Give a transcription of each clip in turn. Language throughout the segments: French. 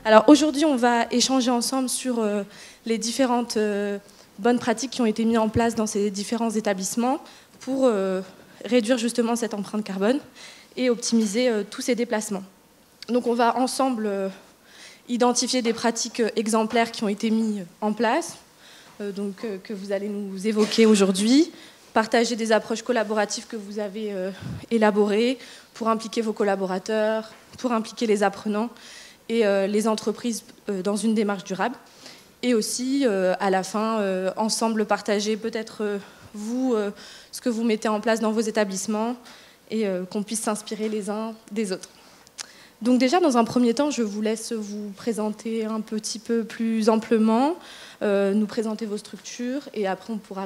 Alors aujourd'hui, on va échanger ensemble sur les différentes bonnes pratiques qui ont été mises en place dans ces différents établissements pour réduire justement cette empreinte carbone et optimiser tous ces déplacements. Donc on va ensemble identifier des pratiques exemplaires qui ont été mises en place, que vous allez nous évoquer aujourd'hui, partager des approches collaboratives que vous avez élaborées pour impliquer vos collaborateurs, pour impliquer les apprenants et les entreprises dans une démarche durable. Et aussi, à la fin, ensemble partager peut-être vous, ce que vous mettez en place dans vos établissements et qu'on puisse s'inspirer les uns des autres. Donc déjà, dans un premier temps, je vous laisse vous présenter un petit peu plus amplement, nous présenter vos structures et après on pourra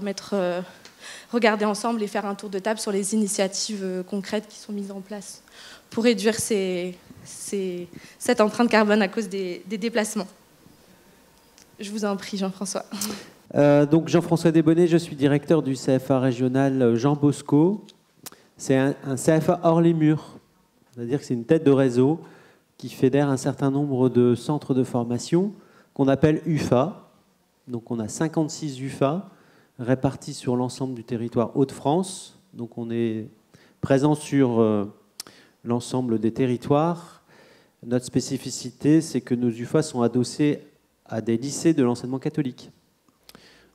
regarder ensemble et faire un tour de table sur les initiatives concrètes qui sont mises en place pour réduire cette empreinte carbone à cause des déplacements. Je vous en prie, Jean-François. Donc Jean-François Desbonnets, je suis directeur du CFA régional Jean Bosco. C'est un CFA hors les murs, c'est-à-dire que c'est une tête de réseau qui fédère un certain nombre de centres de formation qu'on appelle UFA. Donc on a 56 UFA répartis sur l'ensemble du territoire Hauts-de-France. Donc on est présent sur l'ensemble des territoires. Notre spécificité, c'est que nos UFA sont adossés à des lycées de l'enseignement catholique.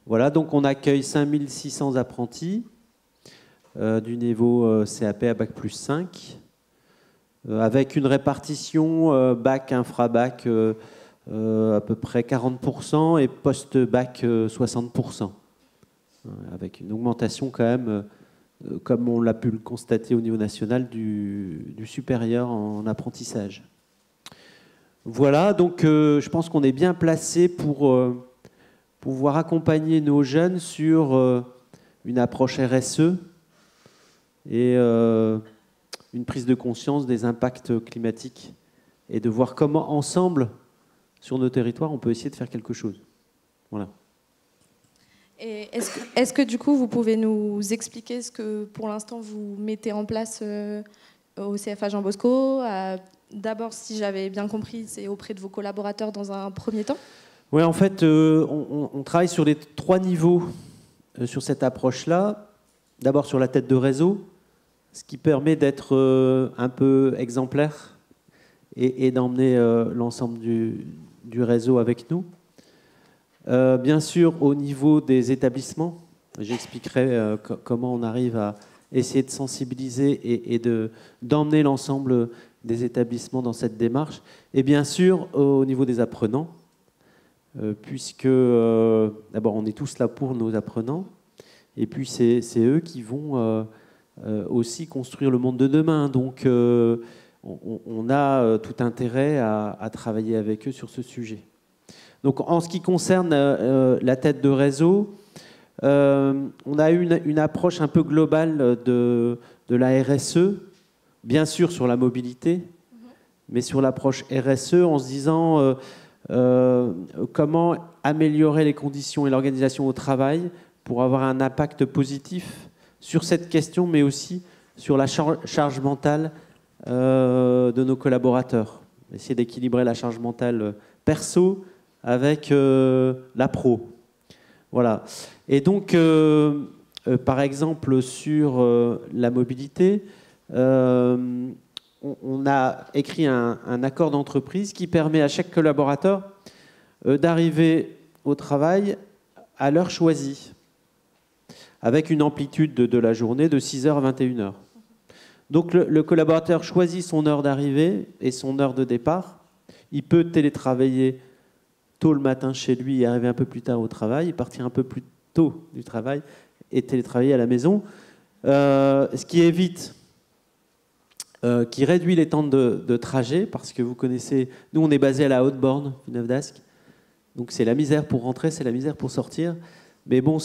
Voilà, donc on accueille 5600 apprentis du niveau CAP à Bac plus 5, avec une répartition bac, infra-bac à peu près 40% et post-bac 60%, avec une augmentation quand même, comme on l'a pu le constater au niveau national, du supérieur en apprentissage. Voilà, donc je pense qu'on est bien placé pour pouvoir accompagner nos jeunes sur une approche RSE et une prise de conscience des impacts climatiques et de voir comment ensemble, sur nos territoires, on peut essayer de faire quelque chose. Voilà. Et est-ce que du coup, vous pouvez nous expliquer ce que pour l'instant vous mettez en place au CFA Jean Bosco? D'abord, si j'avais bien compris, c'est auprès de vos collaborateurs dans un premier temps? Oui, en fait, on travaille sur les 3 niveaux sur cette approche-là. D'abord sur la tête de réseau, ce qui permet d'être un peu exemplaire et d'emmener l'ensemble du réseau avec nous. Bien sûr, au niveau des établissements, j'expliquerai comment on arrive à essayer de sensibiliser et d'emmener l'ensemble des établissements dans cette démarche. Et bien sûr, au niveau des apprenants, puisque d'abord on est tous là pour nos apprenants, et puis c'est eux qui vont aussi construire le monde de demain. Donc on a tout intérêt à travailler avec eux sur ce sujet. Donc en ce qui concerne la tête de réseau, on a eu une approche un peu globale de la RSE, bien sûr sur la mobilité, mais sur l'approche RSE en se disant comment améliorer les conditions et l'organisation au travail pour avoir un impact positif sur cette question, mais aussi sur la charge mentale de nos collaborateurs. Essayer d'équilibrer la charge mentale perso avec la pro. Voilà. Et donc, par exemple, sur la mobilité, on a écrit un accord d'entreprise qui permet à chaque collaborateur d'arriver au travail à l'heure choisie, avec une amplitude de la journée de 6h à 21h. Donc le collaborateur choisit son heure d'arrivée et son heure de départ. Il peut télétravailler tôt le matin chez lui et arriver un peu plus tard au travail, partir un peu plus tôt du travail et télétravailler à la maison, ce qui évite, qui réduit les temps de trajet, parce que vous connaissez, nous on est basé à la Haute-Borne, Villeneuve d'Ascq, donc c'est la misère pour rentrer, c'est la misère pour sortir, mais bon,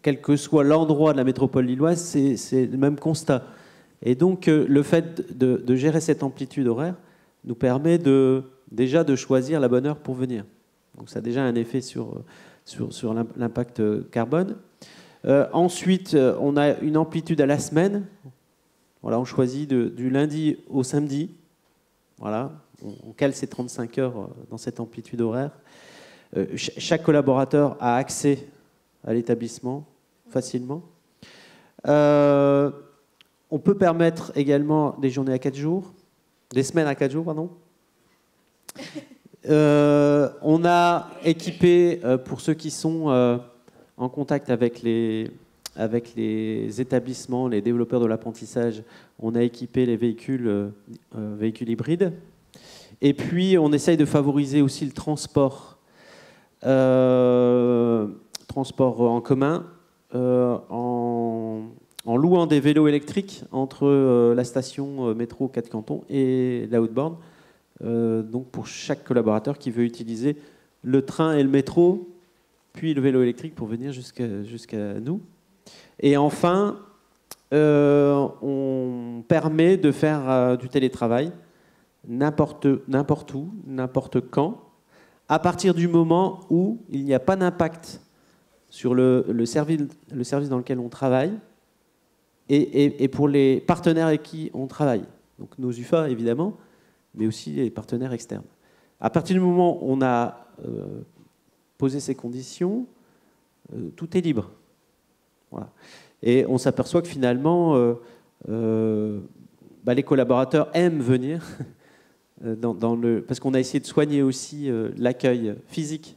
quel que soit l'endroit de la métropole lilloise, c'est le même constat. Et donc le fait de gérer cette amplitude horaire nous permet déjà de choisir la bonne heure pour venir. Donc ça a déjà un effet sur l'impact carbone. Ensuite, on a une amplitude à la semaine. Voilà, on choisit du lundi au samedi. Voilà, on cale ces 35 heures dans cette amplitude horaire. Chaque collaborateur a accès à l'établissement facilement. On peut permettre également des journées à 4 jours, des semaines à 4 jours, pardon. On a équipé, pour ceux qui sont en contact avec les établissements, les développeurs de l'apprentissage, on a équipé les véhicules hybrides. Et puis, on essaye de favoriser aussi le transport en commun, en louant des vélos électriques entre la station métro 4 cantons et la Haute-Borne. Donc pour chaque collaborateur qui veut utiliser le train et le métro, puis le vélo électrique pour venir jusqu'à nous. Et enfin, on permet de faire du télétravail n'importe où, n'importe quand, à partir du moment où il n'y a pas d'impact sur le service dans lequel on travaille et pour les partenaires avec qui on travaille. Donc nos UFA, évidemment, mais aussi les partenaires externes. À partir du moment où on a posé ces conditions, tout est libre. Voilà. Et on s'aperçoit que finalement, les collaborateurs aiment venir, parce qu'on a essayé de soigner aussi l'accueil physique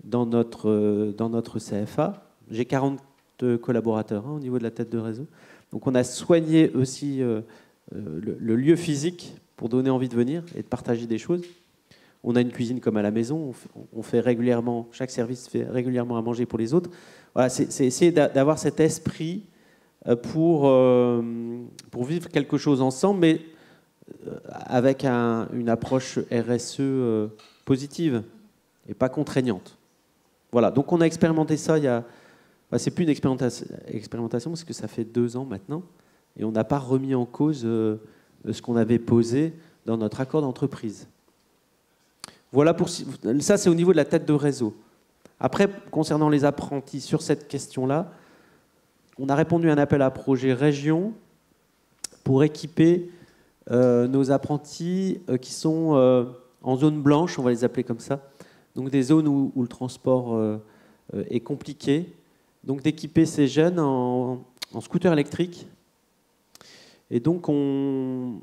dans notre CFA. J'ai 40 collaborateurs au niveau de la tête de réseau. Donc on a soigné aussi le lieu physique pour donner envie de venir et de partager des choses. On a une cuisine comme à la maison, on fait régulièrement, chaque service fait régulièrement à manger pour les autres. Voilà, c'est essayer d'avoir cet esprit pour vivre quelque chose ensemble, mais avec une approche RSE positive et pas contraignante. Voilà, donc on a expérimenté ça c'est plus une expérimentation parce que ça fait 2 ans maintenant et on n'a pas remis en cause ce qu'on avait posé dans notre accord d'entreprise. Voilà, ça c'est au niveau de la tête de réseau. Après, concernant les apprentis, sur cette question-là, on a répondu à un appel à projet région pour équiper nos apprentis qui sont en zone blanche, on va les appeler comme ça, donc des zones où le transport est compliqué, donc d'équiper ces jeunes en scooter électrique. Et donc on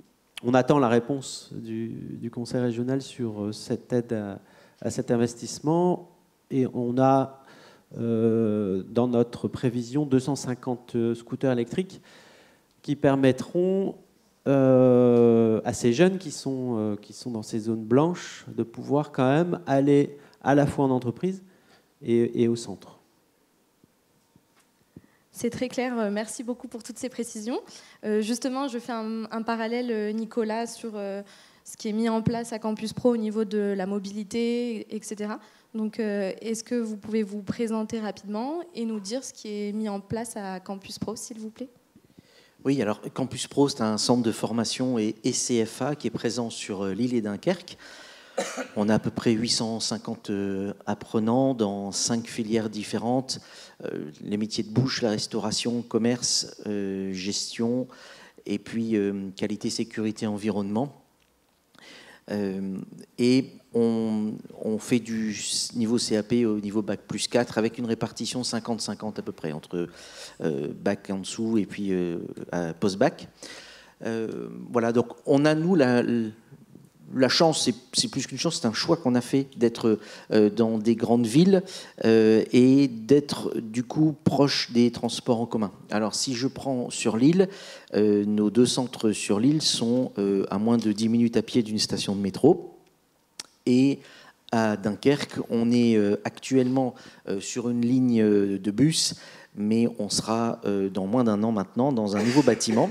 attend la réponse du Conseil régional sur cette aide à cet investissement. Et on a dans notre prévision 250 scooters électriques qui permettront à ces jeunes qui sont dans ces zones blanches de pouvoir quand même aller à la fois en entreprise et au centre. C'est très clair, merci beaucoup pour toutes ces précisions. Justement, je fais un parallèle, Nicolas, sur ce qui est mis en place à Campus Pro au niveau de la mobilité, etc. Donc, est-ce que vous pouvez vous présenter rapidement et nous dire ce qui est mis en place à Campus Pro, s'il vous plaît ? Oui, alors Campus Pro, c'est un centre de formation et CFA qui est présent sur Lille et Dunkerque. On a à peu près 850 apprenants dans 5 filières différentes, les métiers de bouche, la restauration, commerce, gestion, et puis qualité, sécurité, environnement. Et on fait du niveau CAP au niveau Bac plus 4 avec une répartition 50-50 à peu près, entre Bac en dessous et puis post-Bac. Voilà, donc on a, nous, la chance, c'est plus qu'une chance, c'est un choix qu'on a fait d'être dans des grandes villes et d'être du coup proche des transports en commun. Alors si je prends sur Lille, nos 2 centres sur Lille sont à moins de 10 minutes à pied d'une station de métro. Et à Dunkerque, on est actuellement sur une ligne de bus, mais on sera dans moins d'1 an maintenant dans un nouveau bâtiment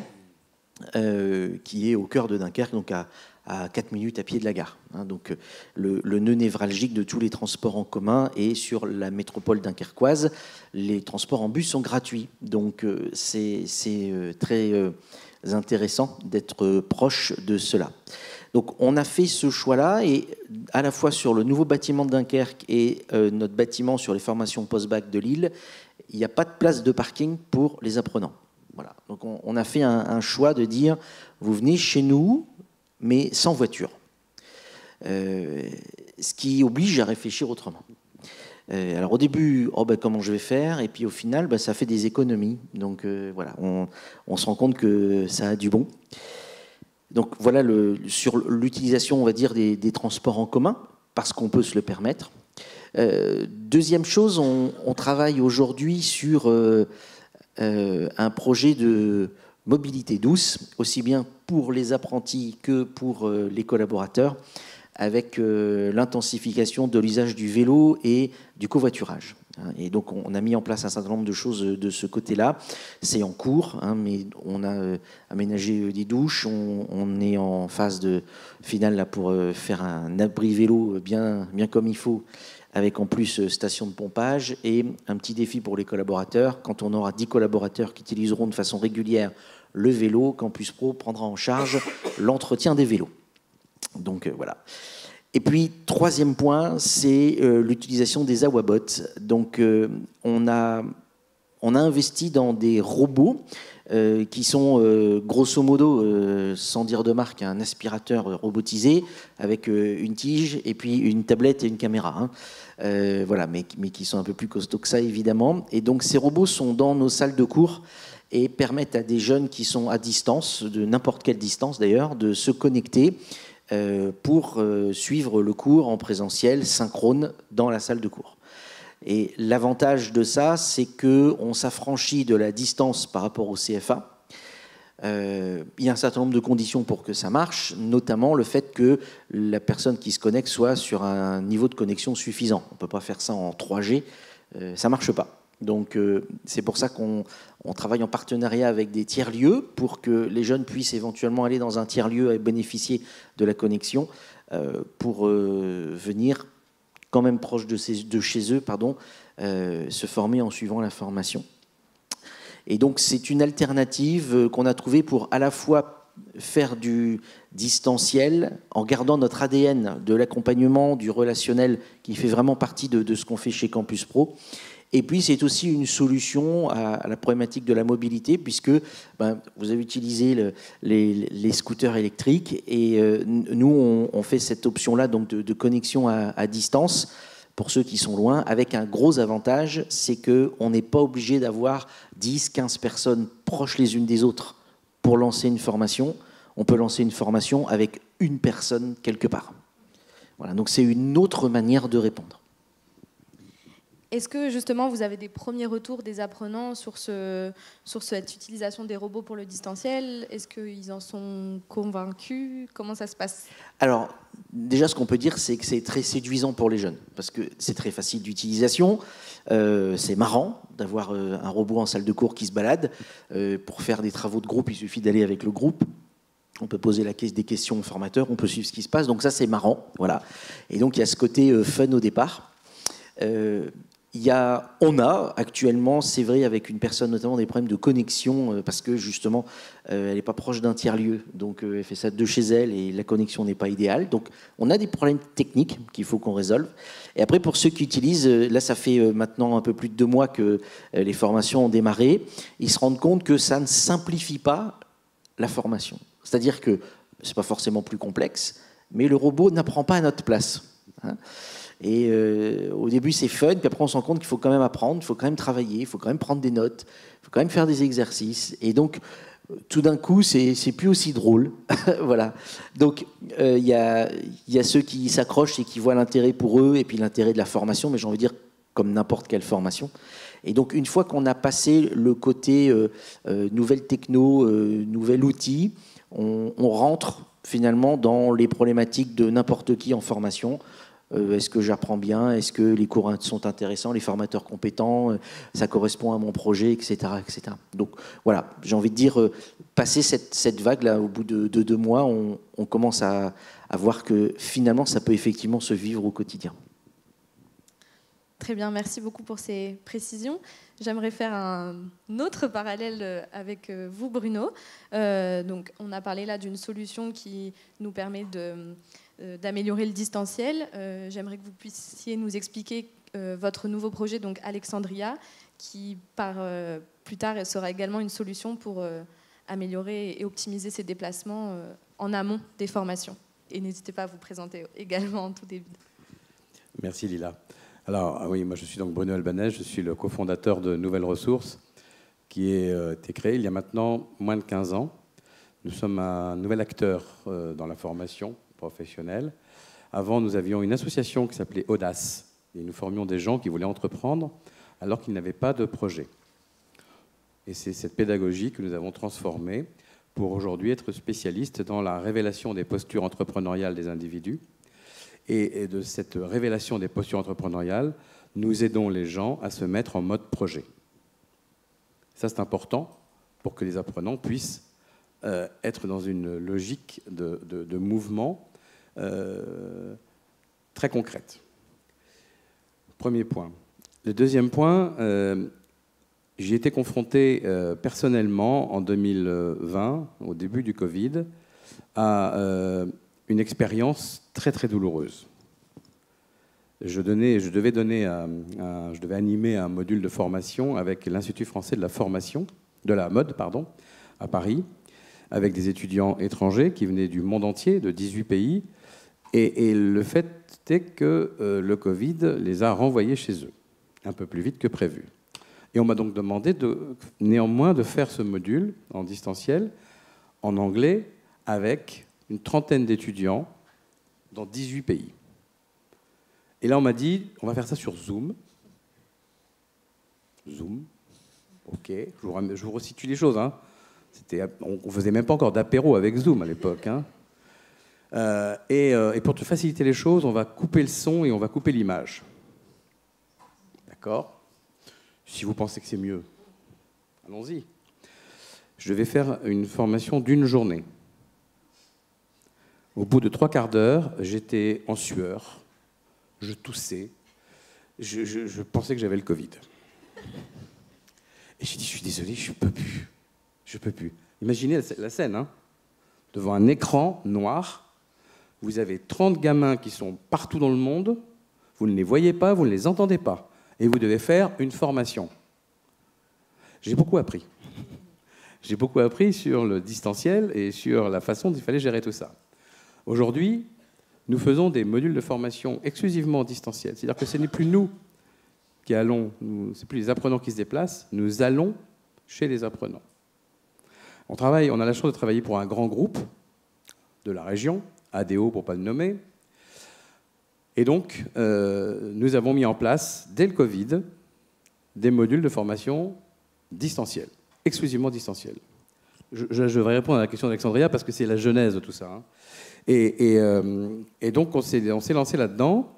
qui est au cœur de Dunkerque, donc à 4 minutes à pied de la gare. Donc le nœud névralgique de tous les transports en commun, et sur la métropole dunkerquoise, les transports en bus sont gratuits. Donc c'est très intéressant d'être proche de cela. Donc on a fait ce choix-là, et à la fois sur le nouveau bâtiment de Dunkerque et notre bâtiment sur les formations post-bac de Lille, il n'y a pas de place de parking pour les apprenants. Voilà. Donc on a fait un choix de dire, vous venez chez nous, mais sans voiture. ce qui oblige à réfléchir autrement. Alors au début, comment je vais faire? Et puis au final, ça fait des économies. Donc voilà, on se rend compte que ça a du bon. Donc voilà sur l'utilisation, on va dire, des transports en commun, parce qu'on peut se le permettre. Deuxième chose, on travaille aujourd'hui sur un projet de mobilité douce, aussi bien pour les apprentis que pour les collaborateurs, avec l'intensification de l'usage du vélo et du covoiturage. Et donc on a mis en place un certain nombre de choses de ce côté-là. C'est en cours, mais on a aménagé des douches, on est en phase finale là, pour faire un abri vélo bien comme il faut, avec en plus station de pompage, et un petit défi pour les collaborateurs. Quand on aura 10 collaborateurs qui utiliseront de façon régulière le vélo, Campus Pro prendra en charge l'entretien des vélos. Donc voilà. Et puis, troisième point, c'est l'utilisation des awabots. Donc on a investi dans des robots qui sont grosso modo, sans dire de marque, un aspirateur robotisé avec une tige et puis une tablette et une caméra. Voilà, mais qui sont un peu plus costauds que ça, évidemment. Et donc ces robots sont dans nos salles de cours et permettent à des jeunes qui sont à distance, de n'importe quelle distance d'ailleurs, de se connecter pour suivre le cours en présentiel, synchrone, dans la salle de cours. Et l'avantage de ça, c'est qu'on s'affranchit de la distance par rapport au CFA. Il y a un certain nombre de conditions pour que ça marche, notamment le fait que la personne qui se connecte soit sur un niveau de connexion suffisant. On ne peut pas faire ça en 3G, ça ne marche pas. Donc c'est pour ça qu'on travaille en partenariat avec des tiers-lieux pour que les jeunes puissent éventuellement aller dans un tiers-lieu et bénéficier de la connexion pour venir quand même proche de chez eux, se former en suivant la formation. Et donc c'est une alternative qu'on a trouvée pour à la fois faire du distanciel en gardant notre ADN de l'accompagnement, du relationnel qui fait vraiment partie de ce qu'on fait chez Campus Pro. Et puis, c'est aussi une solution à la problématique de la mobilité, puisque vous avez utilisé les scooters électriques, et nous, on fait cette option-là donc de connexion à distance pour ceux qui sont loin, avec un gros avantage, c'est qu'on n'est pas obligé d'avoir 10, 15 personnes proches les unes des autres pour lancer une formation. On peut lancer une formation avec une personne quelque part. Voilà, donc c'est une autre manière de répondre. Est-ce que justement vous avez des premiers retours des apprenants sur cette utilisation des robots pour le distanciel? Est-ce qu'ils en sont convaincus? Comment ça se passe? Alors, déjà, ce qu'on peut dire, c'est que c'est très séduisant pour les jeunes, parce que c'est très facile d'utilisation, c'est marrant d'avoir un robot en salle de cours qui se balade. Pour faire des travaux de groupe, il suffit d'aller avec le groupe. On peut poser des questions aux formateurs, on peut suivre ce qui se passe, donc ça c'est marrant, voilà. Et donc il y a ce côté fun au départ. On a actuellement, c'est vrai, avec une personne notamment des problèmes de connexion, parce que justement, elle n'est pas proche d'un tiers-lieu, donc elle fait ça de chez elle et la connexion n'est pas idéale. Donc on a des problèmes techniques qu'il faut qu'on résolve. Et après, pour ceux qui utilisent, là ça fait maintenant un peu plus de 2 mois que les formations ont démarré, ils se rendent compte que ça ne simplifie pas la formation. C'est-à-dire que ce n'est pas forcément plus complexe, mais le robot n'apprend pas à notre place. Et au début, c'est fun, puis après, on se rend compte qu'il faut quand même apprendre, il faut quand même travailler, il faut quand même prendre des notes, il faut quand même faire des exercices. Et donc, tout d'un coup, c'est plus aussi drôle. Voilà. Donc, il y a ceux qui s'accrochent et qui voient l'intérêt pour eux, et puis l'intérêt de la formation, mais j'ai envie de dire comme n'importe quelle formation. Et donc, une fois qu'on a passé le côté nouvelle techno, nouvel outil, on rentre finalement dans les problématiques de n'importe qui en formation. Est-ce que j'apprends bien? Est-ce que les cours sont intéressants? Les formateurs compétents? Ça correspond à mon projet, etc. etc. Donc voilà, j'ai envie de dire, passer cette vague-là, au bout de 2 mois, on commence à voir que finalement, ça peut effectivement se vivre au quotidien. Très bien, merci beaucoup pour ces précisions. J'aimerais faire un autre parallèle avec vous, Bruno. Donc, on a parlé là d'une solution qui nous permet d'améliorer le distanciel. J'aimerais que vous puissiez nous expliquer votre nouveau projet, donc Alexandria, qui plus tard sera également une solution pour améliorer et optimiser ces déplacements en amont des formations. Et n'hésitez pas à vous présenter également en tout début. Merci Lila. Alors oui, moi je suis donc Bruno Albanès, je suis le cofondateur de Nouvelles Ressources, qui a été créé il y a maintenant moins de 15 ans. Nous sommes un nouvel acteur dans la formation professionnelle. Avant, nous avions une association qui s'appelait Audace, et nous formions des gens qui voulaient entreprendre alors qu'ils n'avaient pas de projet. Et c'est cette pédagogie que nous avons transformée pour aujourd'hui être spécialistes dans la révélation des postures entrepreneuriales des individus. Et de cette révélation des postures entrepreneuriales, nous aidons les gens à se mettre en mode projet. Ça, c'est important pour que les apprenants puissent être dans une logique de mouvement très concrète. Premier point. Le deuxième point, j'y étais confronté personnellement en 2020, au début du Covid, à une expérience très très douloureuse. Je devais animer un module de formation avec l'Institut français de la mode, à Paris, avec des étudiants étrangers qui venaient du monde entier, de 18 pays, et le fait est que le Covid les a renvoyés chez eux, un peu plus vite que prévu. Et on m'a donc demandé néanmoins de faire ce module en distanciel, en anglais, avec une trentaine d'étudiants dans 18 pays. Et là, on m'a dit, on va faire ça sur Zoom. Zoom, ok, je vous resitue les choses. Hein. On ne faisait même pas encore d'apéro avec Zoom à l'époque. Hein. Et pour te faciliter les choses, on va couper le son et on va couper l'image. D'accord ? Si vous pensez que c'est mieux, allons-y. Je vais faire une formation d'une journée. Au bout de 3/4 d'heure, j'étais en sueur, je toussais, je pensais que j'avais le Covid. Et j'ai dit, je suis désolé, je peux plus. Imaginez la scène, hein, devant un écran noir, vous avez 30 gamins qui sont partout dans le monde, vous ne les voyez pas, vous ne les entendez pas, et vous devez faire une formation. J'ai beaucoup appris. J'ai beaucoup appris sur le distanciel et sur la façon dont il fallait gérer tout ça. Aujourd'hui, nous faisons des modules de formation exclusivement en distanciel. C'est-à-dire que ce n'est plus nous qui allons, ce n'est plus les apprenants qui se déplacent, nous allons chez les apprenants. On a la chance de travailler pour un grand groupe de la région, ADO pour ne pas le nommer. Et donc, nous avons mis en place, dès le Covid, des modules de formation distanciel, exclusivement distanciel. Je vais répondre à la question d'Alexandria parce que c'est la genèse de tout ça. Hein. Et donc, on s'est lancé là-dedans.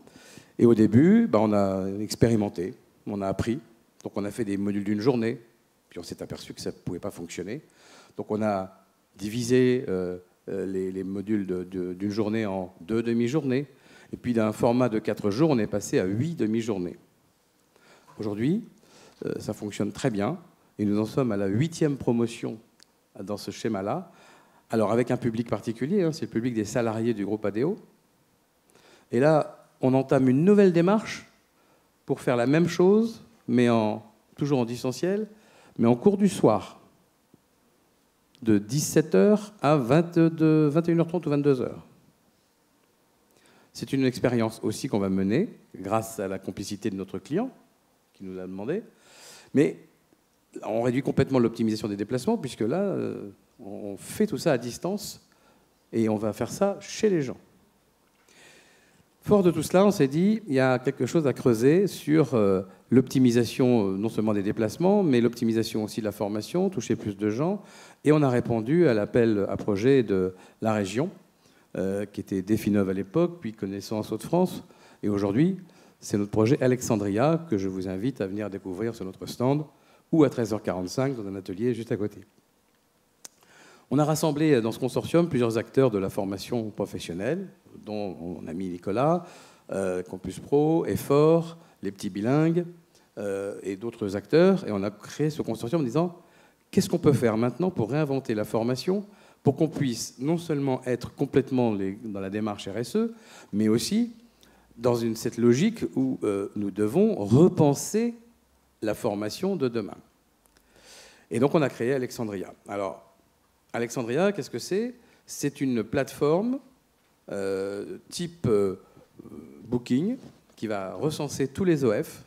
Et au début, on a expérimenté, on a appris. Donc, on a fait des modules d'une journée. Puis, on s'est aperçu que ça ne pouvait pas fonctionner. Donc, on a divisé les modules d'une journée en 2 demi-journées. Et puis, d'un format de 4 jours, on est passé à 8 demi-journées. Aujourd'hui, ça fonctionne très bien. Et nous en sommes à la 8e promotion dans ce schéma-là. Alors, avec un public particulier, hein, c'est le public des salariés du groupe ADO. Et là, on entame une nouvelle démarche pour faire la même chose, mais toujours en distanciel, mais en cours du soir, de 17h à 21h30 ou 22h. C'est une expérience aussi qu'on va mener, grâce à la complicité de notre client, qui nous a demandé. Mais on réduit complètement l'optimisation des déplacements, puisque là, on fait tout ça à distance, et on va faire ça chez les gens. Fort de tout cela, on s'est dit, il y a quelque chose à creuser sur l'optimisation non seulement des déplacements, mais l'optimisation aussi de la formation, toucher plus de gens. Et on a répondu à l'appel à projet de la région, qui était Définov à l'époque, puis Connaissance Hauts-de-France. Et aujourd'hui, c'est notre projet Alexandria, que je vous invite à venir découvrir sur notre stand, ou à 13h45 dans un atelier juste à côté. On a rassemblé dans ce consortium plusieurs acteurs de la formation professionnelle, dont on a mis Nicolas, Campus Pro, Effort, les petits bilingues et d'autres acteurs. Et on a créé ce consortium en disant qu'est-ce qu'on peut faire maintenant pour réinventer la formation, pour qu'on puisse non seulement être complètement dans la démarche RSE, mais aussi dans cette logique où nous devons repenser la formation de demain. Et donc on a créé Alexandria. Alors, Alexandria, qu'est-ce que c'est ? C'est une plateforme type Booking, qui va recenser tous les OF,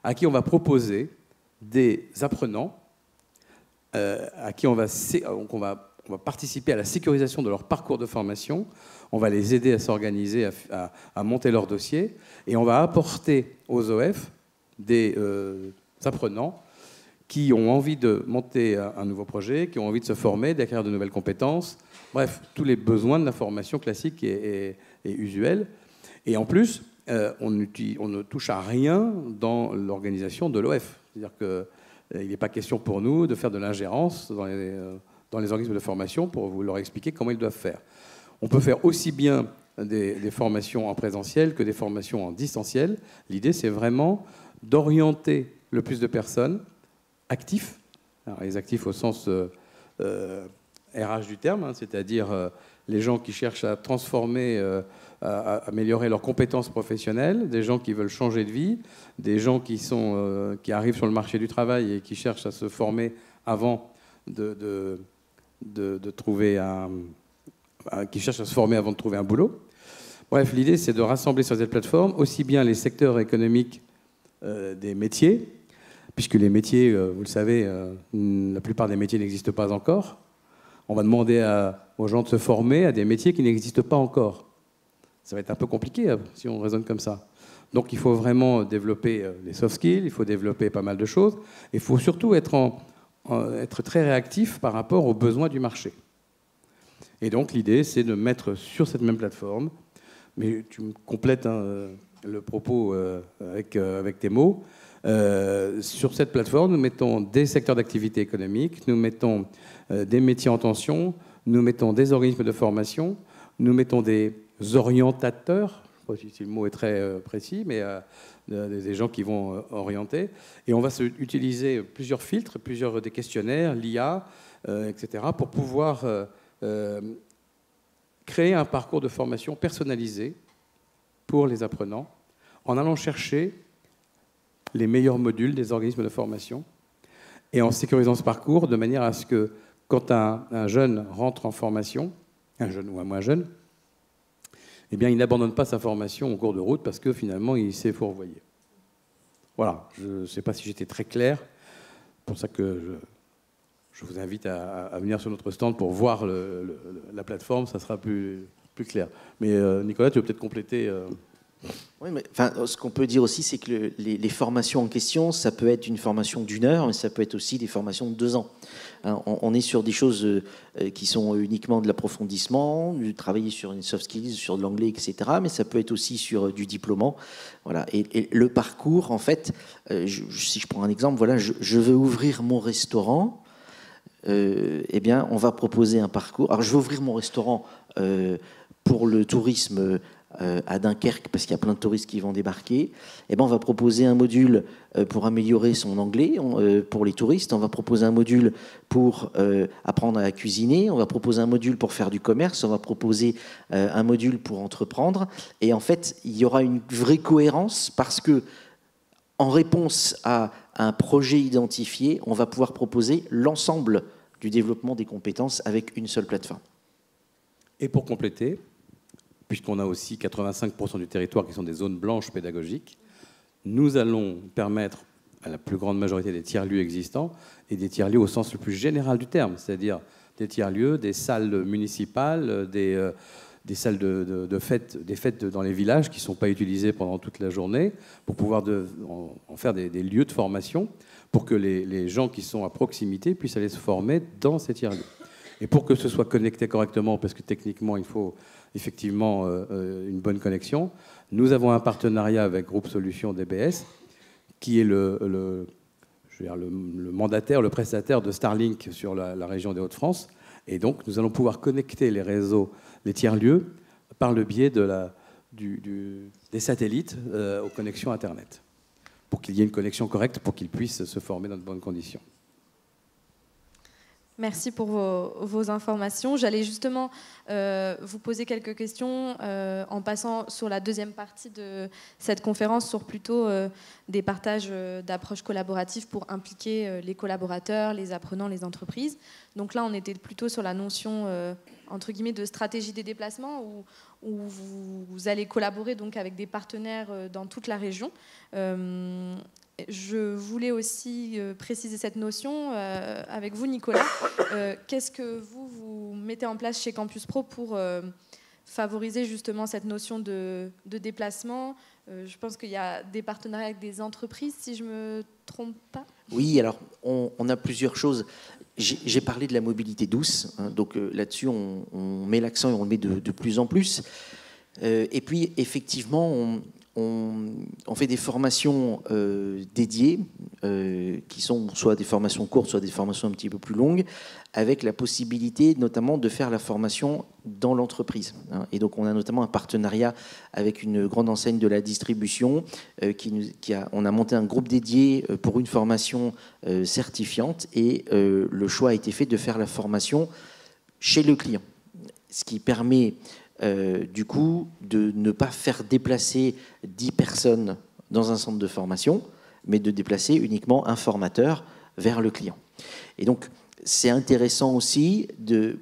à qui on va proposer des apprenants, à qui on va participer à la sécurisation de leur parcours de formation, on va les aider à s'organiser, à monter leur dossier, et on va apporter aux OF des apprenants qui ont envie de monter un nouveau projet, qui ont envie de se former, d'acquérir de nouvelles compétences, bref, tous les besoins de la formation classique et usuelle. Et en plus, on ne touche à rien dans l'organisation de l'OF. C'est-à-dire qu'il n'est pas question pour nous de faire de l'ingérence dans les organismes de formation pour vous leur expliquer comment ils doivent faire. On peut faire aussi bien des formations en présentiel que des formations en distanciel. L'idée, c'est vraiment d'orienter le plus de personnes actifs, alors les actifs au sens RH du terme, hein, c'est-à-dire les gens qui cherchent à transformer, à améliorer leurs compétences professionnelles, des gens qui veulent changer de vie, des gens qui arrivent sur le marché du travail et qui cherchent à se former avant de trouver qui cherchent à se former avant de trouver un boulot. Bref, l'idée, c'est de rassembler sur cette plateforme aussi bien les secteurs économiques des métiers, puisque les métiers, vous le savez, la plupart des métiers n'existent pas encore. On va demander aux gens de se former à des métiers qui n'existent pas encore. Ça va être un peu compliqué si on raisonne comme ça. Donc il faut vraiment développer les soft skills, il faut développer pas mal de choses. Il faut surtout être très réactif par rapport aux besoins du marché. Et donc l'idée, c'est de mettre sur cette même plateforme, mais tu me complètes le propos avec tes mots, sur cette plateforme, nous mettons des secteurs d'activité économique, nous mettons des métiers en tension, nous mettons des organismes de formation, nous mettons des orientateurs, je ne sais pas si le mot est très précis, mais des gens qui vont orienter. Et on va utiliser plusieurs filtres, des questionnaires, l'IA, etc., pour pouvoir créer un parcours de formation personnalisé pour les apprenants, en allant chercher les meilleurs modules des organismes de formation et en sécurisant ce parcours de manière à ce que quand un jeune rentre en formation, un jeune ou un moins jeune, eh bien, il n'abandonne pas sa formation en cours de route parce que finalement, il s'est fourvoyé. Voilà, je ne sais pas si j'étais très clair. C'est pour ça que je vous invite à venir sur notre stand pour voir la plateforme, ça sera plus clair. Mais Nicolas, tu veux peut-être compléter Oui, mais ce qu'on peut dire aussi, c'est que les formations en question, ça peut être une formation d'1 heure, mais ça peut être aussi des formations de 2 ans. Hein, on est sur des choses qui sont uniquement de l'approfondissement, de travailler sur une soft skills, sur de l'anglais, etc. Mais ça peut être aussi sur du diplômant. Voilà. Et le parcours, en fait, si je prends un exemple, voilà, je veux ouvrir mon restaurant. Eh bien, on va proposer un parcours. Alors, je veux ouvrir mon restaurant pour le tourisme à Dunkerque, parce qu'il y a plein de touristes qui vont débarquer. Eh bien, on va proposer un module pour améliorer son anglais pour les touristes. On va proposer un module pour apprendre à cuisiner. On va proposer un module pour faire du commerce. On va proposer un module pour entreprendre. Et en fait, il y aura une vraie cohérence parce que, en réponse à un projet identifié, on va pouvoir proposer l'ensemble du développement des compétences avec une seule plateforme. Et pour compléter, puisqu'on a aussi 85% du territoire qui sont des zones blanches pédagogiques, nous allons permettre à la plus grande majorité des tiers-lieux existants, et des tiers-lieux au sens le plus général du terme, c'est-à-dire des tiers-lieux, des salles municipales, des salles de fêtes, des fêtes dans les villages qui ne sont pas utilisées pendant toute la journée, pour pouvoir en faire des lieux de formation, pour que les gens qui sont à proximité puissent aller se former dans ces tiers-lieux. Et pour que ce soit connecté correctement, parce que techniquement, il faut effectivement une bonne connexion, nous avons un partenariat avec Groupe Solutions DBS, qui est le mandataire, le prestataire de Starlink sur la région des Hauts-de-France. Et donc, nous allons pouvoir connecter les réseaux, les tiers-lieux, par le biais des satellites aux connexions Internet, pour qu'il y ait une connexion correcte, pour qu'ils puissent se former dans de bonnes conditions. Merci pour vos informations. J'allais justement vous poser quelques questions en passant sur la deuxième partie de cette conférence sur plutôt des partages d'approches collaboratives pour impliquer les collaborateurs, les apprenants, les entreprises. Donc là, on était plutôt sur la notion entre guillemets de stratégie des déplacements où vous allez collaborer donc avec des partenaires dans toute la région. Je voulais aussi préciser cette notion avec vous, Nicolas. Qu'est-ce que vous mettez en place chez Campus Pro pour favoriser justement cette notion de déplacement? Je pense qu'il y a des partenariats avec des entreprises, si je ne me trompe pas. Oui, alors on a plusieurs choses. J'ai parlé de la mobilité douce, hein, donc là-dessus on met l'accent et on le met de plus en plus. Et puis effectivement, on fait des formations dédiées, qui sont soit des formations courtes, soit des formations un petit peu plus longues, avec la possibilité notamment de faire la formation dans l'entreprise. Et donc on a notamment un partenariat avec une grande enseigne de la distribution, on a monté un groupe dédié pour une formation certifiante, et le choix a été fait de faire la formation chez le client, ce qui permet du coup de ne pas faire déplacer 10 personnes dans un centre de formation, mais de déplacer uniquement un formateur vers le client. Et donc c'est intéressant aussi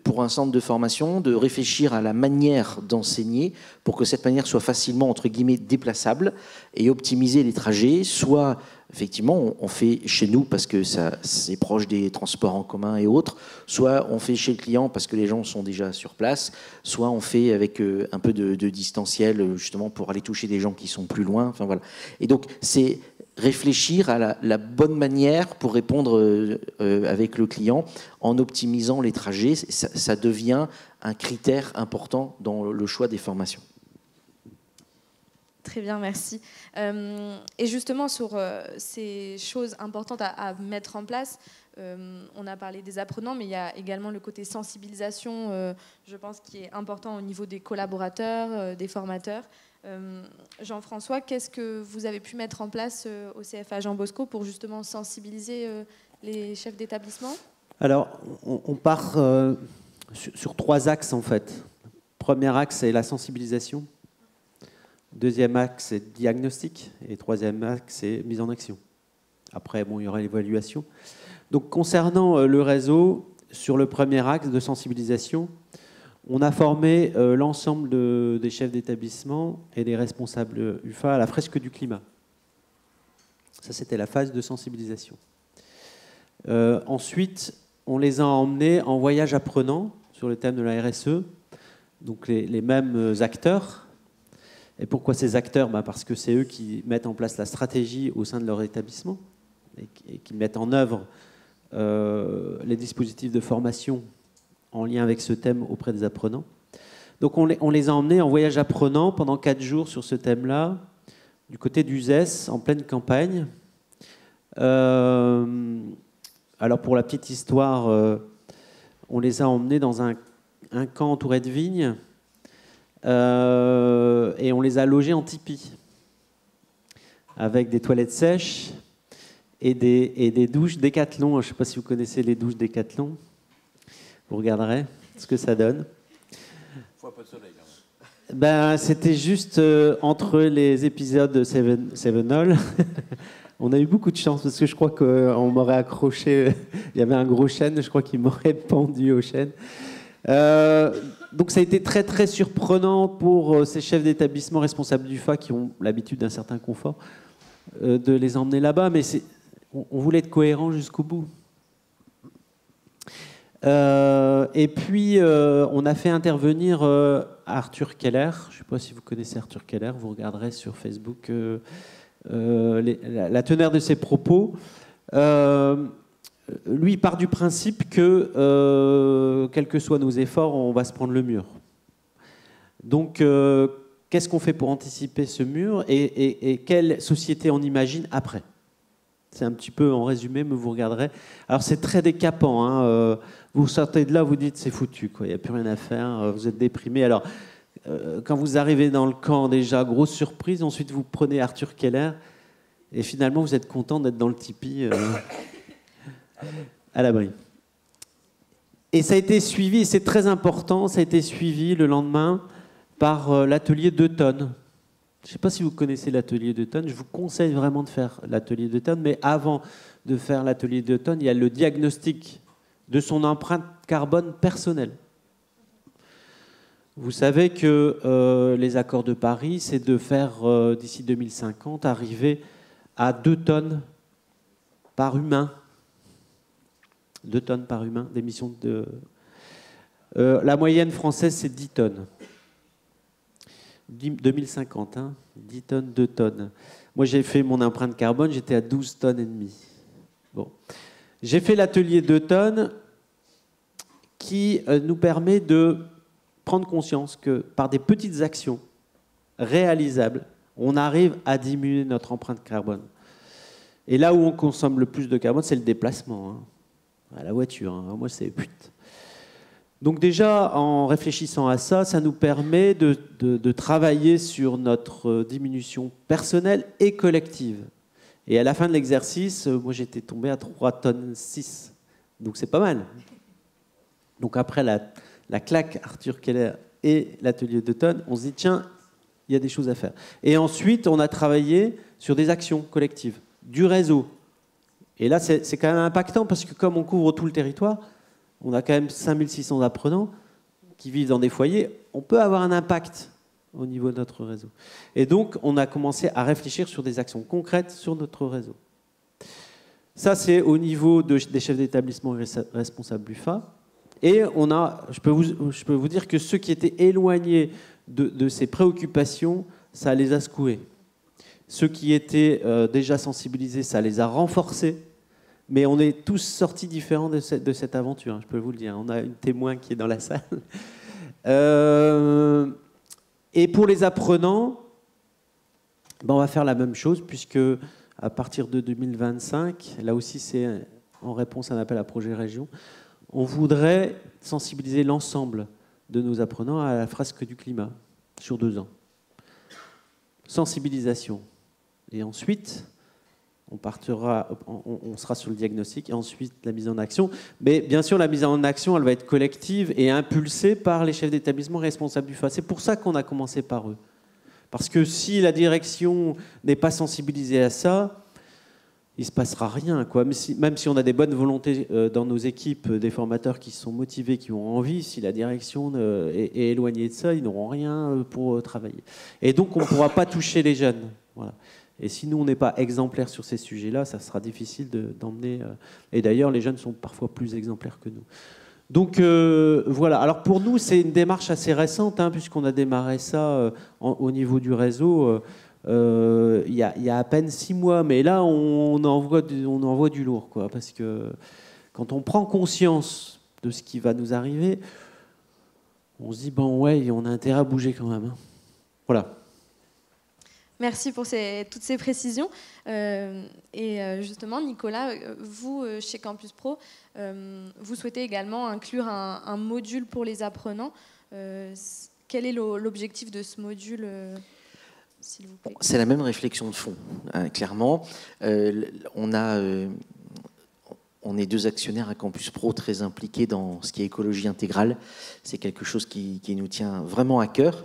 pour un centre de formation de réfléchir à la manière d'enseigner pour que cette manière soit facilement entre guillemets déplaçable et optimiser les trajets. Soit effectivement on fait chez nous parce que c'est proche des transports en commun et autres, soit on fait chez le client parce que les gens sont déjà sur place, soit on fait avec un peu de distanciel justement pour aller toucher des gens qui sont plus loin. Enfin voilà. Et donc c'est réfléchir à la bonne manière pour répondre avec le client en optimisant les trajets. Ça devient un critère important dans le choix des formations. Très bien, merci. Et justement, sur ces choses importantes à mettre en place, on a parlé des apprenants, mais il y a également le côté sensibilisation, je pense, qui est important au niveau des collaborateurs, des formateurs. Jean-François, qu'est-ce que vous avez pu mettre en place au CFA Jean Bosco pour justement sensibiliser les chefs d'établissement? Alors, on part sur 3 axes en fait. Premier axe, c'est la sensibilisation. Deuxième axe, c'est diagnostic. Et troisième axe, c'est mise en action. Après, bon, il y aura l'évaluation. Donc, concernant le réseau, sur le premier axe de sensibilisation, on a formé l'ensemble des chefs d'établissement et des responsables UFA à la fresque du climat. Ça, c'était la phase de sensibilisation. Ensuite, on les a emmenés en voyage apprenant sur le thème de la RSE, donc les mêmes acteurs. Et pourquoi ces acteurs? Parce que c'est eux qui mettent en place la stratégie au sein de leur établissement et qui mettent en œuvre les dispositifs de formation en lien avec ce thème auprès des apprenants. Donc on les a emmenés en voyage apprenant pendant 4 jours sur ce thème-là, du côté d'Uzès, en pleine campagne. Alors pour la petite histoire, on les a emmenés dans un camp entouré de vignes, et on les a logés en tipi, avec des toilettes sèches et des douches Décathlon. Je ne sais pas si vous connaissez les douches Décathlon. Vous regarderez ce que ça donne. Il faut un peu de soleil quand même. C'était juste entre les épisodes de Sevenol. On a eu beaucoup de chance parce que je crois qu'on m'aurait accroché. Il y avait un gros chêne, je crois qu'il m'aurait pendu au chêne. Donc ça a été très très surprenant pour ces chefs d'établissement responsables du FA qui ont l'habitude d'un certain confort de les emmener là-bas, mais on voulait être cohérent jusqu'au bout. Et puis on a fait intervenir Arthur Keller. Je ne sais pas si vous connaissez Arthur Keller, vous regarderez sur Facebook la teneur de ses propos. Lui, il part du principe que, quels que soient nos efforts, on va se prendre le mur. Donc, qu'est-ce qu'on fait pour anticiper ce mur et quelle société on imagine après? C'est un petit peu en résumé, mais vous regarderez. Alors, c'est très décapant. Hein. Vous sortez de là, vous dites c'est foutu, quoi. Il n'y a plus rien à faire, vous êtes déprimé. Alors, quand vous arrivez dans le camp, déjà, grosse surprise. Ensuite, vous prenez Arthur Keller et finalement, vous êtes content d'être dans le tipi. À l'abri. Et ça a été suivi, et c'est très important, ça a été suivi le lendemain par l'atelier 2 tonnes. Je ne sais pas si vous connaissez l'atelier 2 tonnes, je vous conseille vraiment de faire l'atelier 2 tonnes, mais avant de faire l'atelier 2 tonnes, il y a le diagnostic de son empreinte carbone personnelle. Vous savez que les accords de Paris, c'est de faire, d'ici 2050, arriver à 2 tonnes par humain. 2 tonnes par humain d'émissions de... la moyenne française, c'est 10 tonnes. 2050, hein, 10 tonnes, 2 tonnes. Moi, j'ai fait mon empreinte carbone, j'étais à 12 tonnes et demie. Bon. J'ai fait l'atelier 2 tonnes qui nous permet de prendre conscience que par des petites actions réalisables, on arrive à diminuer notre empreinte carbone. Et là où on consomme le plus de carbone, c'est le déplacement. Hein. À la voiture, hein. Moi, c'est putain. Donc déjà, en réfléchissant à ça, ça nous permet de travailler sur notre diminution personnelle et collective. Et à la fin de l'exercice, moi j'étais tombé à 3,6 tonnes. Donc c'est pas mal. Donc après la claque Arthur Keller et l'atelier 2 tonnes, on se dit tiens, il y a des choses à faire. Et ensuite, on a travaillé sur des actions collectives, du réseau. Et là, c'est quand même impactant parce que comme on couvre tout le territoire, on a quand même 5600 apprenants qui vivent dans des foyers. On peut avoir un impact au niveau de notre réseau. Et donc, on a commencé à réfléchir sur des actions concrètes sur notre réseau. Ça, c'est au niveau des chefs d'établissement responsables UFA. Et je peux vous dire que ceux qui étaient éloignés de ces préoccupations, ça les a secoués. Ceux qui étaient déjà sensibilisés, ça les a renforcés. Mais on est tous sortis différents de cette aventure, je peux vous le dire. On a une témoin qui est dans la salle. Et pour les apprenants, on va faire la même chose, puisque à partir de 2025, là aussi c'est en réponse à un appel à projet région, on voudrait sensibiliser l'ensemble de nos apprenants à la fresque du climat sur 2 ans. Sensibilisation. Et ensuite... on sera sur le diagnostic et ensuite la mise en action. Mais bien sûr, la mise en action, elle va être collective et impulsée par les chefs d'établissement responsables du FA. C'est pour ça qu'on a commencé par eux. Parce que si la direction n'est pas sensibilisée à ça, il ne se passera rien, quoi. Même si on a des bonnes volontés dans nos équipes, des formateurs qui sont motivés, qui ont envie, si la direction est éloignée de ça, ils n'auront rien pour travailler. Et donc, on ne pourra pas toucher les jeunes. Voilà. Et si nous, on n'est pas exemplaires sur ces sujets-là, ça sera difficile d'emmener... Et d'ailleurs, les jeunes sont parfois plus exemplaires que nous. Donc, voilà. Alors, pour nous, c'est une démarche assez récente, hein, puisqu'on a démarré ça au niveau du réseau il y a à peine 6 mois. Mais là, on envoie du lourd, quoi. Parce que quand on prend conscience de ce qui va nous arriver, on se dit, bon, ouais, on a intérêt à bouger quand même. Hein. Voilà. Merci pour toutes ces précisions. Justement, Nicolas, vous, chez Campus Pro, vous souhaitez également inclure un module pour les apprenants. Quel est l'objectif de ce module, s'il vous plaît ? C'est la même réflexion de fond, hein, clairement. On est 2 actionnaires à Campus Pro très impliqués dans ce qui est écologie intégrale. C'est quelque chose qui nous tient vraiment à cœur.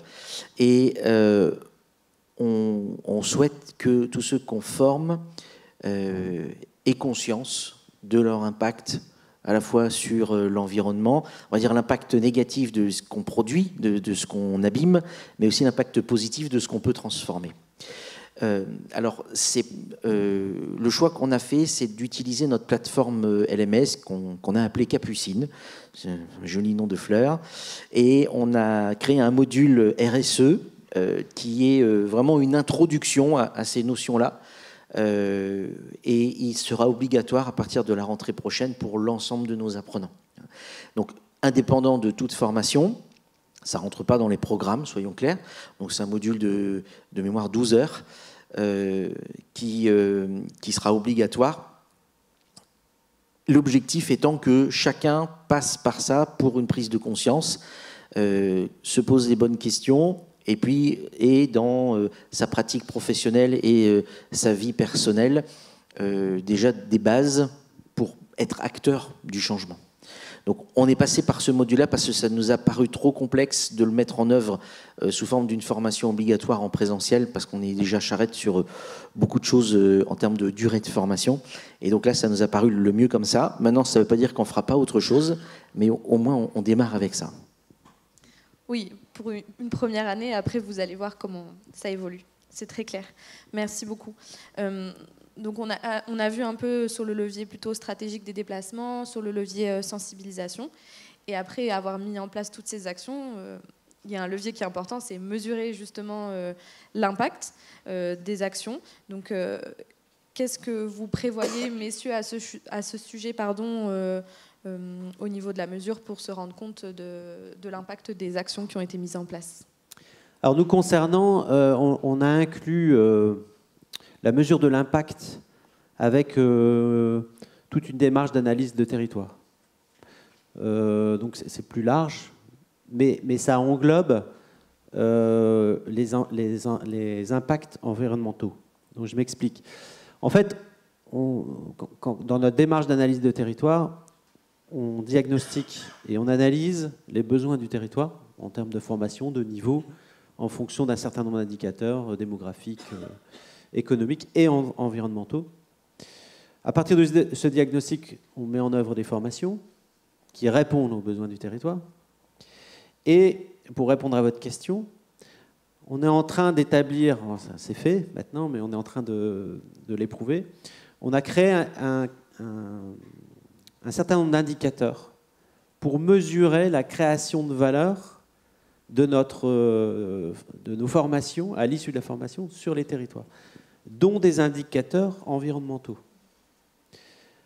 Et... on souhaite que tous ceux qu'on forme aient conscience de leur impact à la fois sur l'environnement, on va dire l'impact négatif de ce qu'on produit, de ce qu'on abîme, mais aussi l'impact positif de ce qu'on peut transformer. Alors, le choix qu'on a fait, c'est d'utiliser notre plateforme LMS qu'on a appelée Capucine, c'est un joli nom de fleur, et on a créé un module RSE, qui est vraiment une introduction à ces notions-là. Et il sera obligatoire à partir de la rentrée prochaine pour l'ensemble de nos apprenants. Donc, indépendant de toute formation, ça ne rentre pas dans les programmes, soyons clairs. Donc, c'est un module de mémoire 12 heures qui sera obligatoire. L'objectif étant que chacun passe par ça pour une prise de conscience, se pose les bonnes questions, et puis est dans sa pratique professionnelle et sa vie personnelle déjà des bases pour être acteur du changement. Donc on est passé par ce module-là parce que ça nous a paru trop complexe de le mettre en œuvre sous forme d'une formation obligatoire en présentiel, parce qu'on est déjà charrette sur beaucoup de choses en termes de durée de formation. Et donc là, ça nous a paru le mieux comme ça. Maintenant, ça ne veut pas dire qu'on ne fera pas autre chose, mais au moins on démarre avec ça. Oui, pour une première année, après vous allez voir comment ça évolue. C'est très clair. Merci beaucoup. Donc on a vu un peu sur le levier plutôt stratégique des déplacements, sur le levier sensibilisation. Et après avoir mis en place toutes ces actions, il y a un levier qui est important, c'est mesurer justement l'impact des actions. Donc qu'est-ce que vous prévoyez, messieurs, à ce sujet, au niveau de la mesure, pour se rendre compte de l'impact des actions qui ont été mises en place? Alors nous concernant, on a inclus la mesure de l'impact avec toute une démarche d'analyse de territoire. Donc c'est plus large, mais ça englobe les impacts environnementaux. Donc je m'explique. En fait, dans notre démarche d'analyse de territoire, on diagnostique et on analyse les besoins du territoire en termes de formation, de niveau, en fonction d'un certain nombre d'indicateurs démographiques, économiques et environnementaux. À partir de ce diagnostic, on met en œuvre des formations qui répondent aux besoins du territoire. Et pour répondre à votre question, on est en train d'établir, c'est fait maintenant, mais on est en train de l'éprouver, on a créé un certain nombre d'indicateurs pour mesurer la création de valeur de nos formations, à l'issue de la formation, sur les territoires, dont des indicateurs environnementaux.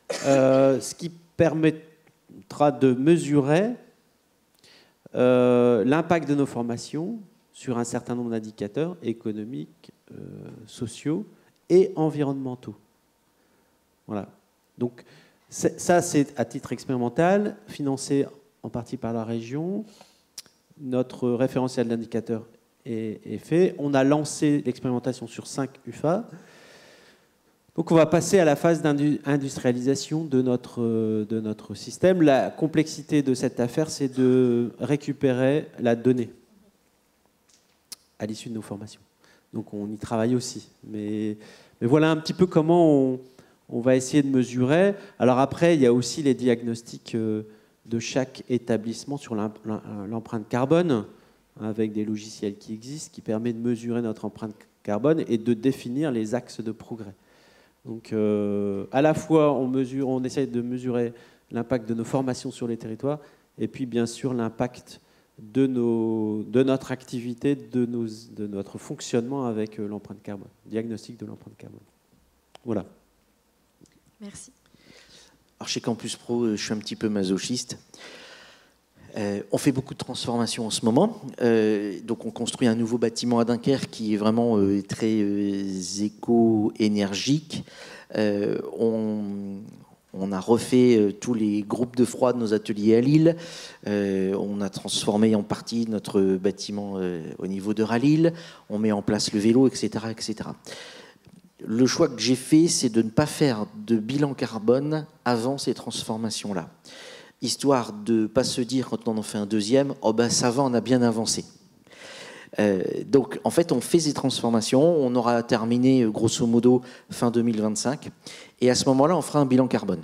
Ce qui permettra de mesurer l'impact de nos formations sur un certain nombre d'indicateurs économiques, sociaux et environnementaux. Voilà. Donc, ça, c'est à titre expérimental, financé en partie par la région. Notre référentiel d'indicateurs est fait. On a lancé l'expérimentation sur 5 UFA. Donc on va passer à la phase d'industrialisation de notre système. La complexité de cette affaire, c'est de récupérer la donnée à l'issue de nos formations. Donc on y travaille aussi. Mais voilà un petit peu comment on va essayer de mesurer. Alors après, il y a aussi les diagnostics de chaque établissement sur l'empreinte carbone, avec des logiciels qui existent, qui permettent de mesurer notre empreinte carbone et de définir les axes de progrès. Donc à la fois, on essaye de mesurer l'impact de nos formations sur les territoires, et puis bien sûr l'impact de notre activité, de notre fonctionnement avec l'empreinte carbone, diagnostic de l'empreinte carbone. Voilà. Merci. Alors chez Campus Pro, je suis un petit peu masochiste. On fait beaucoup de transformations en ce moment. Donc on construit un nouveau bâtiment à Dunkerque qui est vraiment très éco-énergique. On a refait tous les groupes de froid de nos ateliers à Lille. On a transformé en partie notre bâtiment au niveau de Rallille. On met en place le vélo, etc., etc. Le choix que j'ai fait, c'est de ne pas faire de bilan carbone avant ces transformations-là, histoire de ne pas se dire, quand on en fait un deuxième, oh ben ça va, on a bien avancé. Donc, en fait, on fait ces transformations, on aura terminé, grosso modo, fin 2025, et à ce moment-là, on fera un bilan carbone.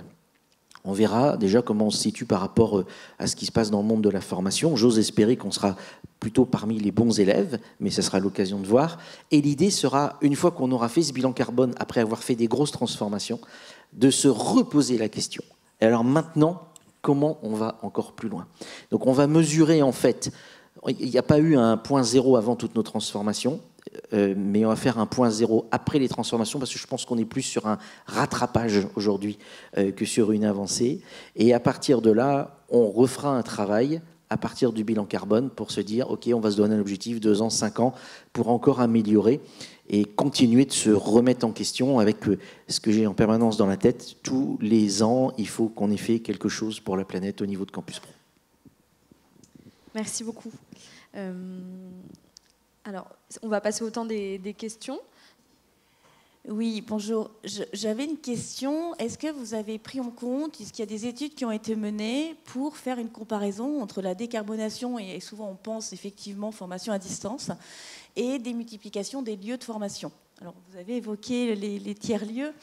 On verra déjà comment on se situe par rapport à ce qui se passe dans le monde de la formation. J'ose espérer qu'on sera plutôt parmi les bons élèves, mais ce sera l'occasion de voir. Et l'idée sera, une fois qu'on aura fait ce bilan carbone, après avoir fait des grosses transformations, de se reposer la question. Et alors maintenant, comment on va encore plus loin? Donc on va mesurer, en fait, il n'y a pas eu un point zéro avant toutes nos transformations, mais on va faire un point zéro après les transformations, parce que je pense qu'on est plus sur un rattrapage aujourd'hui que sur une avancée. Et à partir de là, on refera un travail à partir du bilan carbone pour se dire, OK, on va se donner un objectif 2 ans, 5 ans pour encore améliorer et continuer de se remettre en question avec ce que j'ai en permanence dans la tête. Tous les ans, il faut qu'on ait fait quelque chose pour la planète au niveau de Campus Pro. Merci beaucoup. Alors, on va passer au temps des questions. Oui, bonjour. J'avais une question. Est-ce que vous avez pris en compte, est-ce qu'il y a des études qui ont été menées pour faire une comparaison entre la décarbonation, et souvent on pense effectivement formation à distance, et des multiplications des lieux de formation? Alors, vous avez évoqué les tiers-lieux,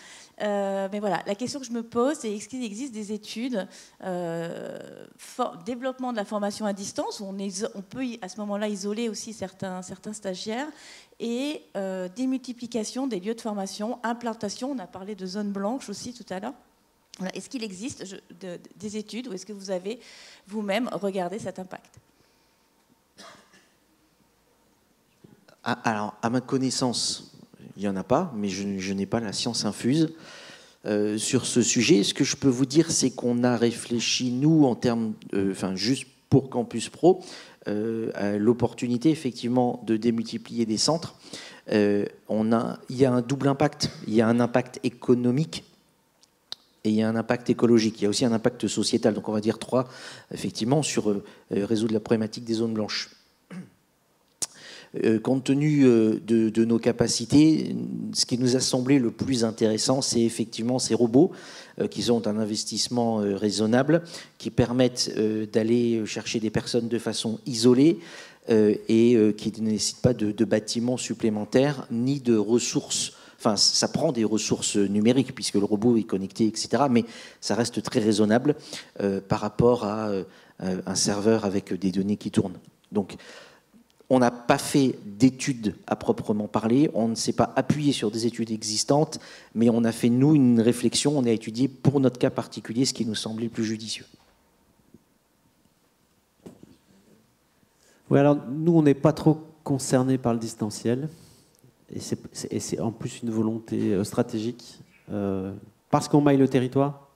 mais voilà, la question que je me pose, c'est est-ce qu'il existe des études développement de la formation à distance, où on peut à ce moment-là isoler aussi certains stagiaires, et démultiplication des lieux de formation, implantation, on a parlé de zones blanches aussi tout à l'heure. Voilà, est-ce qu'il existe des études, ou est-ce que vous avez vous-même regardé cet impact? Alors, à ma connaissance, il n'y en a pas, mais je n'ai pas la science infuse sur ce sujet. Ce que je peux vous dire, c'est qu'on a réfléchi, nous, en termes, juste pour Campus Pro, à l'opportunité, effectivement, de démultiplier des centres. Il y a un double impact. Il y a un impact économique et il y a un impact écologique. Il y a aussi un impact sociétal. Donc, on va dire 3, effectivement, sur résoudre la problématique des zones blanches. Compte tenu de nos capacités, ce qui nous a semblé le plus intéressant, c'est effectivement ces robots qui ont un investissement raisonnable, qui permettent d'aller chercher des personnes de façon isolée et qui ne nécessitent pas de bâtiments supplémentaires ni de ressources. Enfin, ça prend des ressources numériques puisque le robot est connecté, etc. Mais ça reste très raisonnable par rapport à un serveur avec des données qui tournent. Donc, on n'a pas fait d'études à proprement parler, on ne s'est pas appuyé sur des études existantes, mais on a fait, nous, une réflexion, on a étudié pour notre cas particulier ce qui nous semblait le plus judicieux. Oui, alors nous, on n'est pas trop concernés par le distanciel, et c'est en plus une volonté stratégique, parce qu'on maille le territoire.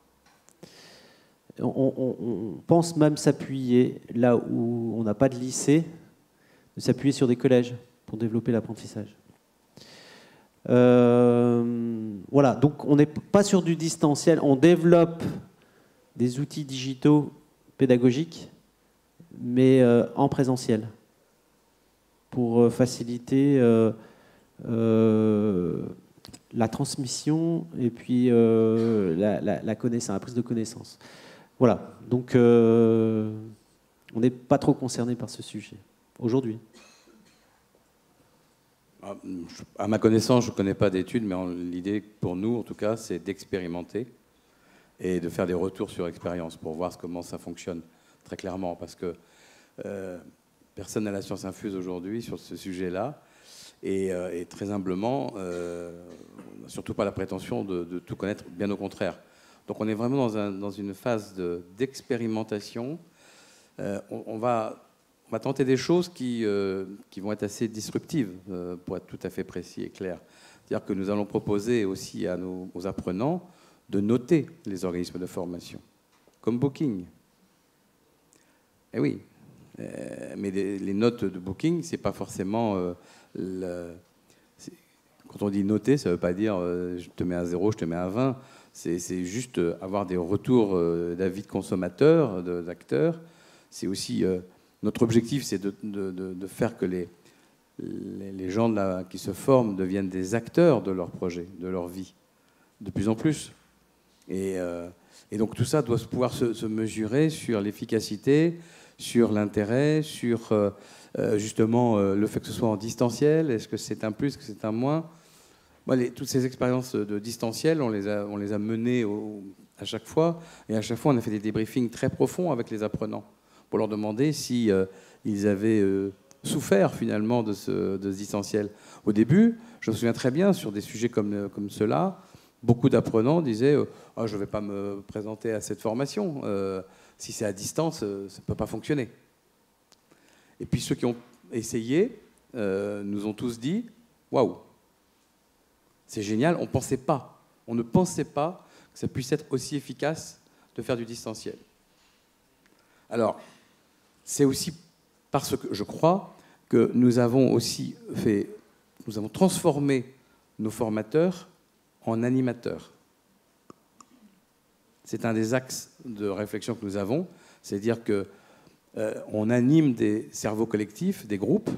On pense même s'appuyer là où on n'a pas de lycée, de s'appuyer sur des collèges pour développer l'apprentissage. Voilà, donc on n'est pas sur du distanciel, on développe des outils digitaux pédagogiques, mais en présentiel, pour faciliter la transmission et puis la connaissance, la prise de connaissance. Voilà, donc on n'est pas trop concerné par ce sujet aujourd'hui. À ma connaissance, je ne connais pas d'études, mais l'idée pour nous, en tout cas, c'est d'expérimenter et de faire des retours sur expérience pour voir comment ça fonctionne très clairement. Parce que personne n'a la science infuse aujourd'hui sur ce sujet-là. Et très humblement, on n'a surtout pas la prétention de tout connaître, bien au contraire. Donc on est vraiment dans une phase d'expérimentation. On va tenter des choses qui vont être assez disruptives, pour être tout à fait précis et clair. C'est-à-dire que nous allons proposer aussi aux apprenants de noter les organismes de formation, comme Booking. Eh oui, mais les notes de Booking, c'est pas forcément... Quand on dit noter, ça ne veut pas dire je te mets à 0, je te mets à 20. C'est juste avoir des retours d'avis de consommateurs, d'acteurs. C'est aussi... notre objectif, c'est de faire que les gens qui se forment deviennent des acteurs de leur projet, de leur vie, de plus en plus. Et donc tout ça doit pouvoir se mesurer sur l'efficacité, sur l'intérêt, sur justement le fait que ce soit en distanciel. Est-ce que c'est un plus, est-ce que c'est un moins? Toutes ces expériences de distanciel, on les a menées à chaque fois. Et à chaque fois, on a fait des débriefings très profonds avec les apprenants, pour leur demander si ils avaient souffert finalement de ce distanciel. Au début, je me souviens très bien, sur des sujets comme ceux-là, beaucoup d'apprenants disaient oh, je ne vais pas me présenter à cette formation, si c'est à distance, ça ne peut pas fonctionner. Et puis ceux qui ont essayé nous ont tous dit waouh, c'est génial, on ne pensait pas que ça puisse être aussi efficace de faire du distanciel. Alors, c'est aussi parce que je crois que nous avons transformé nos formateurs en animateurs. C'est un des axes de réflexion que nous avons, c'est-à-dire qu'on anime des cerveaux collectifs, des groupes,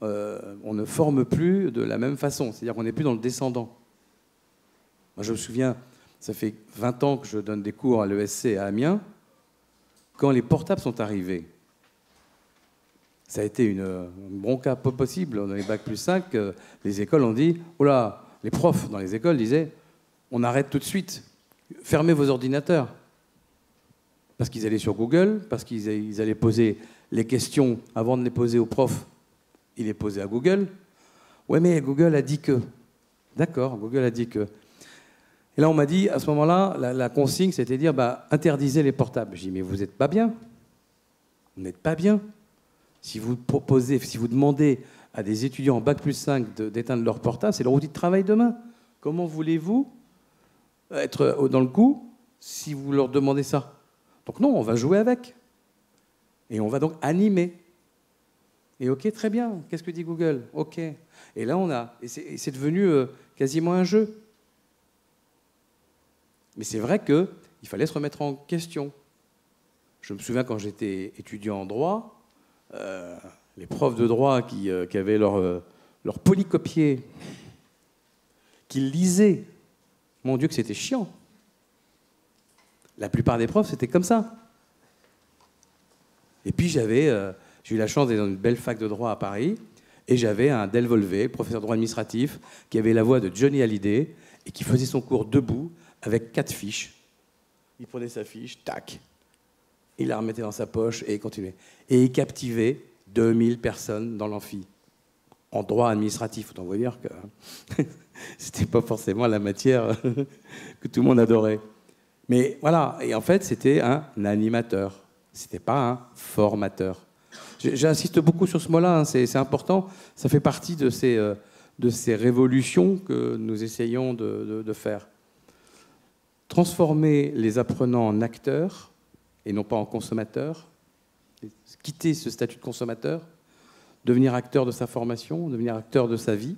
on ne forme plus de la même façon, c'est-à-dire qu'on n'est plus dans le descendant. Moi, je me souviens, ça fait 20 ans que je donne des cours à l'ESC à Amiens. Quand les portables sont arrivés, ça a été un bronca pas possible. Dans les bacs plus 5, les écoles ont dit, oh là, les profs dans les écoles disaient, on arrête tout de suite, fermez vos ordinateurs. Parce qu'ils allaient sur Google, parce qu'ils allaient poser les questions avant de les poser aux profs, ils les posaient à Google. Ouais, mais Google a dit que. D'accord, Google a dit que. Et là, on m'a dit, à ce moment-là, la consigne, c'était de dire, interdisez les portables. J'ai dit, mais vous n'êtes pas bien. Vous n'êtes pas bien. Si vous demandez à des étudiants en bac plus 5 d'éteindre leur portable, c'est leur outil de travail demain. Comment voulez-vous être dans le coup si vous leur demandez ça? Donc non, on va jouer avec. Et on va donc animer. Et ok, très bien. Qu'est-ce que dit Google? Ok. Et là, c'est devenu quasiment un jeu. Mais c'est vrai qu'il fallait se remettre en question. Je me souviens quand j'étais étudiant en droit, les profs de droit qui avaient leur polycopier, qui lisaient, mon Dieu que c'était chiant. La plupart des profs, c'était comme ça. Et puis j'ai eu la chance d'être dans une belle fac de droit à Paris, et j'avais un Delvolvé, professeur de droit administratif, qui avait la voix de Johnny Hallyday, et qui faisait son cours debout, avec 4 fiches. Il prenait sa fiche, tac, il la remettait dans sa poche, et il continuait. Et il captivait 2000 personnes dans l'amphi. En droit administratif, autant vous dire que c'était pas forcément la matière que tout le monde adorait. Mais voilà, et en fait, c'était un animateur. C'était pas un formateur. J'insiste beaucoup sur ce mot-là, hein, c'est important. Ça fait partie de ces révolutions que nous essayons de faire. Transformer les apprenants en acteurs et non pas en consommateurs. Quitter ce statut de consommateur, devenir acteur de sa formation, devenir acteur de sa vie,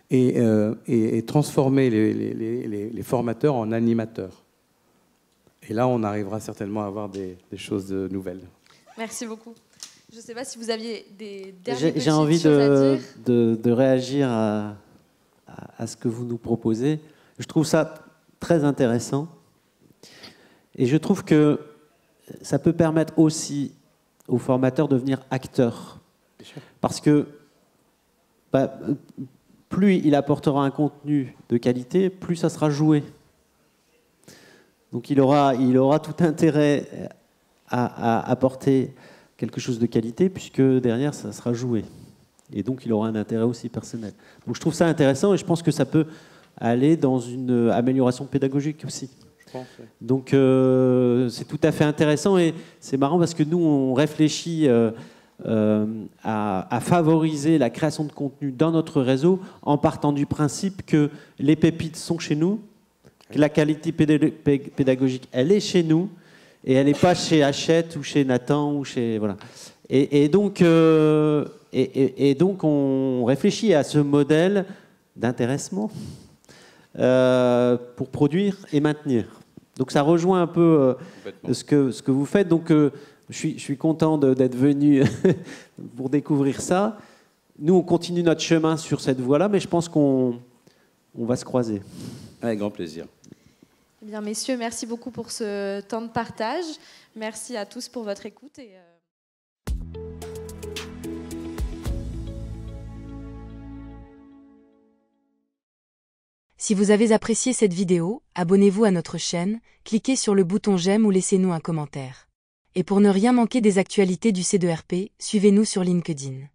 et transformer les formateurs en animateurs. Et là, on arrivera certainement à avoir des choses nouvelles. Merci beaucoup. Je ne sais pas si vous aviez des dernières J'ai envie choses à dire. de réagir à ce que vous nous proposez. Je trouve ça très intéressant. Et je trouve que ça peut permettre aussi aux formateurs de devenir acteurs. Parce que plus il apportera un contenu de qualité, plus ça sera joué. Donc il aura tout intérêt à apporter quelque chose de qualité, puisque derrière, ça sera joué. Et donc il aura un intérêt aussi personnel. Donc je trouve ça intéressant, et je pense que ça peut aller dans une amélioration pédagogique aussi. Je pense, oui. Donc c'est tout à fait intéressant, et c'est marrant parce que nous, on réfléchit à favoriser la création de contenu dans notre réseau en partant du principe que les pépites sont chez nous, que la qualité pédagogique, elle est chez nous, et elle n'est pas chez Hachette ou chez Nathan ou chez voilà. Et donc on réfléchit à ce modèle d'intéressement pour produire et maintenir. Donc ça rejoint un peu ce que vous faites. Donc je suis content d'être venu pour découvrir ça. Nous, on continue notre chemin sur cette voie-là, mais je pense qu'on va se croiser. Avec grand plaisir. Eh bien, messieurs, merci beaucoup pour ce temps de partage. Merci à tous pour votre écoute. Si vous avez apprécié cette vidéo, abonnez-vous à notre chaîne, cliquez sur le bouton j'aime ou laissez-nous un commentaire. Et pour ne rien manquer des actualités du C2RP, suivez-nous sur LinkedIn.